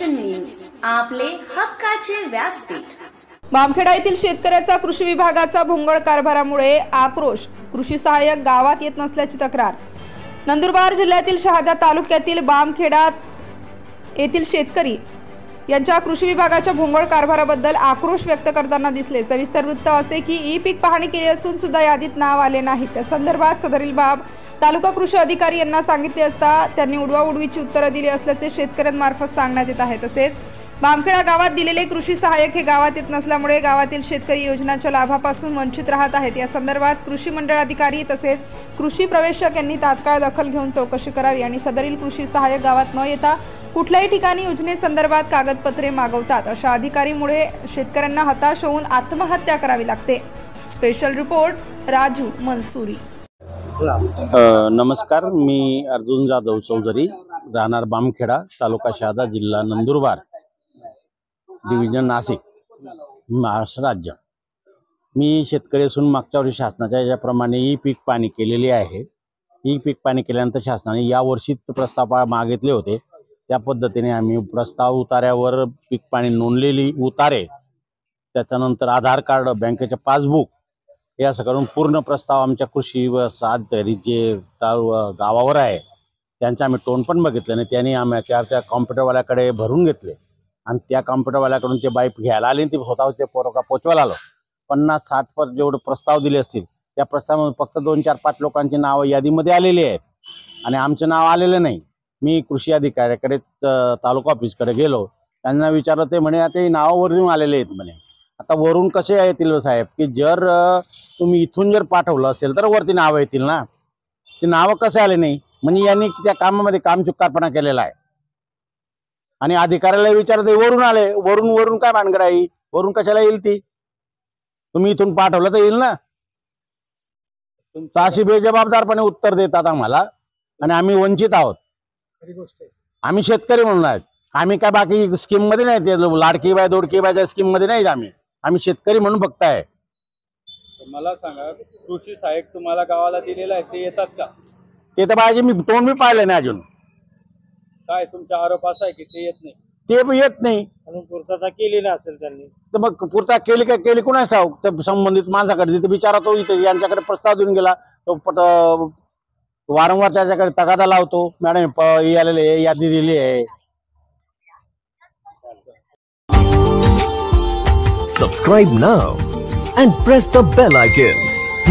Nation news, आपले हक्काचे व्यासपीठ। बामखेडा येथील शेतकऱ्याचा कृषी विभागाचा भोंगळ कारभारामुळे आक्रोश, कृषी सहाय्यक गावात येत नसल्याची तक्रार। नंदुरबार जिल्ह्यातील शहादा तालुक्यातील बामखेडा येथील शेतकरी यांच्या कृषी विभागाच्या भोंगळ कारभाराबद्दल आक्रोश व्यक्त करताना दिसले। सविस्तर वृत्त असे की ई पीक पाहणी केली असून सुद्धा यादीत नाव आले नाही। त्या संदर्भात सदरील बाब तालुका कृषी अधिकारी यांना सांगितले असता त्यांनी उडवाउडवीची उत्तरे दिली असल्याचे शेतकऱ्यांमार्फत सांगण्यात येत आहे। तसेच बामखेडा गावात दिलेले कृषी सहाय्यक हे गावात येत नसल्यामुळे गावातील शेतकरी योजनांच्या लाभापासून वंचित राहत आहेत। या संदर्भात कृषी मंडळ अधिकारी तसेच कृषी प्रवेशक यांनी तात्काळ दखल घेऊन चौकशी करावी आणि सदरील कृषी सहाय्यक गावात न येता कुठल्याही ठिकाणी योजनेसंदर्भात कागदपत्रे मागवतात अशा अधिकारीमुळे शेतकऱ्यांना हताश होऊन आत्महत्या करावी लागते। Special report Raju Mansuri. नमस्कार, मी अर्जुन जाधव चौधरी, राहणार बामखेडा, तालुका शहादा, जिल्हा नंदुरबार, डिव्हिजन नाशिक, महाराष्ट्र राज्य। मी शेतकरी असून मागच्या वर्षी शासनाच्या याप्रमाणे ई पीक पाणी केलेली आहे। ई पीक पाणी केल्यानंतर शासनाने या वर्षी प्रस्ताव मागितले होते, त्या पद्धतीने आम्ही प्रस्ताव उतार्यावर पीक पाणी नोंदलेली उतारे, त्याच्यानंतर आधार कार्ड, बँकेचे पासबुक हे असं करून पूर्ण प्रस्ताव आमच्या कृषी व अधिकारी जे गावावर आहे त्यांचे आम्ही टोन पण बघितले आणि त्यांनी आम्ही त्या कॉम्प्युटरवाल्याकडे भरून घेतले आणि त्या कॉम्प्युटरवाल्याकडून ते बाईप घ्यायला आले आणि ते स्वतः ते पोचवायला आलो। 50-60 पर जेवढे प्रस्ताव दिले असतील त्या प्रस्तावामध्ये फक्त 2-4-5 लोकांची नावं यादीमध्ये आलेली आहेत आणि आमचे नाव आलेले नाही। मी कृषी अधिकाऱ्याकडे तालुका ऑफिसकडे गेलो, त्यांना विचारलं, ते म्हणे ते नावावरून आलेले आहेत म्हणे। आता वरून कसे येतील साहेब, की जर तुम्ही इथून जर पाठवलं असेल तर वरती नावं येतील ना, ते नावं कसे आले नाही? म्हणजे यांनी त्या कामामध्ये कामचुकारपणा केलेला आहे आणि अधिकाऱ्याला विचारते वरून आले, वरून काय भानगड आहे? वरून कशाला येईल ती? तुम्ही इथून पाठवलं तर येईल ना। अशी बेजबाबदारपणे उत्तर देतात आम्हाला आणि आम्ही वंचित आहोत। आम्ही शेतकरी म्हणून आहेत, आम्ही काय बाकी स्कीम मध्ये नाही, ते लाडकी बाय दोडकी बायच्या स्कीम मध्ये नाही। आम्ही शेतकरी म्हणून फक्त आहे। मला सांगा, कृषी सहाय्यक तुम्हाला गावाला दिलेला आहे, ते येतात का? ते तर पाहिजे, मी तोंड मी पाहिलं नाही अजून। काय तुमचा आरोप असा आहे की ते येत नाही? ते येत नाही, म्हणून पूर्तता केलेली असेल त्यांनी, तर मग पूर्तता केली काय केली कुणाच ठाऊक? तर संबंधित माणसाकडे तिथे विचारा, तो इथे यांच्याकडे प्रस्ताव देऊन गेला, तो वारंवार त्याच्याकडे तगादा लावतो, मॅडम आलेले यादी दिली आहे। Subscribe now and press the bell icon.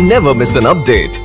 Never miss an update.